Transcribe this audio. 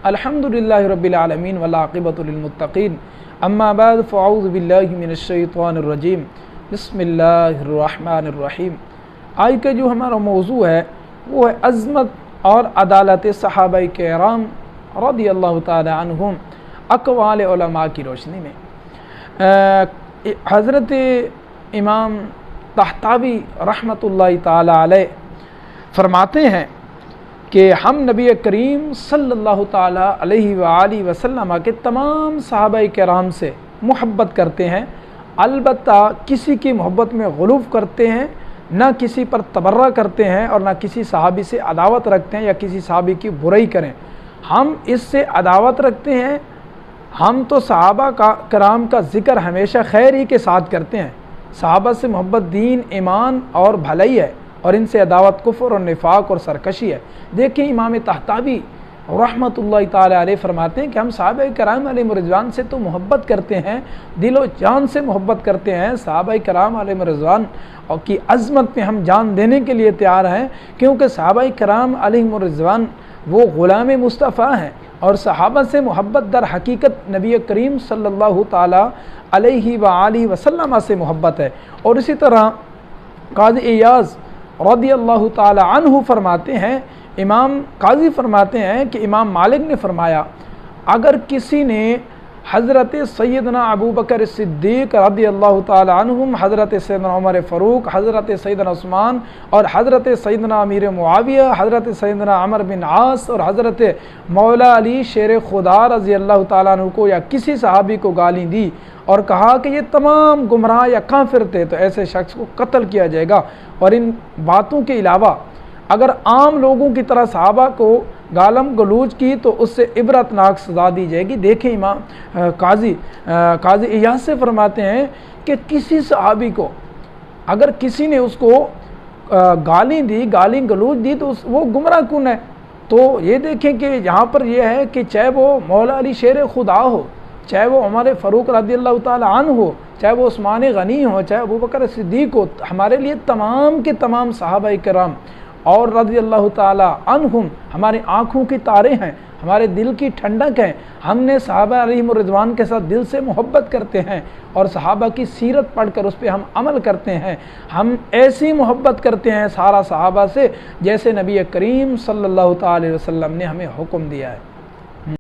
अल्हम्दुलिल्लाहि रब्बिल आलमीन वल आक़िबतु लिल मुत्तक़ीन अम्मा बाद फ़अऊज़ु बिल्लाहि मिनश शैतानिर रजीम बिस्मिल्लाहिर रहमानिर रहीम। आज का जो हमारा मौजू है वो है अज़मत और अदालत सहाबाए किराम रज़ियल्लाहु ताला अन्हुम अक़वाल उलमा की रोशनी में। हज़रत इमाम तहतावी रहमतुल्लाहि ताला अलैह फरमाते हैं कि हम नबी करीम सल्लल्लाहु ताला अलैहि वालैहि वसल्लम के तमाम सहाबाए किराम से मोहब्बत करते हैं, अलबत्ता किसी की मोहब्बत में गुलूफ़ करते हैं, ना किसी पर तबर्रा करते हैं और ना किसी सहाबी से अदावत रखते हैं या किसी सहाबी की बुराई करें। हम इससे अदावत रखते हैं। हम तो सहाबा का कराम का ज़िक्र हमेशा खैर ही के साथ करते हैं। सहाबा से मोहब्बत दीन, ईमान और भलाई है और इनसे अदावत कुफ्र और निफाक और सरकशी है। देखिए इमाम तहतावी रहमतुल्लाहि ताला अलैह फरमाते हैं कि हम सहाबाए कराम अलैहिम रिज़वान से तो मोहब्बत करते हैं, दिलो जान से मोहब्बत करते हैं। सहाबाए कराम अलैहिम रिज़वान और की अज़मत में हम जान देने के लिए तैयार हैं, क्योंकि सहाबाए कराम अलैहिम रिज़वान वो ग़ुलाम मुस्तफ़ा हैं और सहाबा से मोहब्बत दर हकीकत नबी करीम सल्लल्लाहु ताला अलैहि वालैहि वसल्लम से मोहब्बत है। और इसी तरह काज़ी इयाज़ रज़ियल्लाहु ताला अन्हु फरमाते हैं, इमाम काज़ी फरमाते हैं कि इमाम मालिक ने फरमाया, अगर किसी ने हज़रत सैयदना अबू बकर सिद्दीक़ रज़ियल्लाहु ताला अन्हुम, हज़रत सैयदना उमर फ़ारूक, हज़रत सैयदना उस्मान और हज़रत सैयदना अमीर मुआविया, हज़रत सैयदना अमर बिन आस और हज़रत मौला अली शेर खुदा रज़ियल्लाहु ताला अन्हु को या किसी सहाबी को गाली दी और कहा कि ये तमाम गुमराह या काफिर थे, तो ऐसे शख्स को कत्ल किया जाएगा। और इन बातों के अलावा अगर आम लोगों की तरह सहाबा को गालम गलूज की तो उससे इबरतनाक सज़ा दी जाएगी। देखें इमाम काज़ी इयाज़ से फरमाते हैं कि किसी सहाबी को अगर किसी ने उसको गाली दी, गाली गलूज दी, तो वो गुमराह कौन है। तो ये देखें कि यहाँ पर यह है कि चाहे वो मौला अली शेर खुदा हो, चाहे वो उमर फ़ारूक रज़ियल्लाहु ताला अन्हु हो, चाहे वो उस्मान गनी हो, चाहे अबू बकर सिद्दीक़ हो, हमारे लिए तमाम के तमाम सहाबाए किराम और रज़ियल्लाहु ताला अन्हुम हमारी आँखों की तारे हैं, हमारे दिल की ठंडक हैं। हमने सहाबा अलैहिम रिज़वान के साथ दिल से मोहब्बत करते हैं और सहाबा की सीरत पढ़कर उस पर हम अमल करते हैं। हम ऐसी मोहब्बत करते हैं सारा सहाबा से जैसे नबी करीम सल्लल्लाहु ताला अलैहि वसल्लम ने हमें हुक्म दिया है।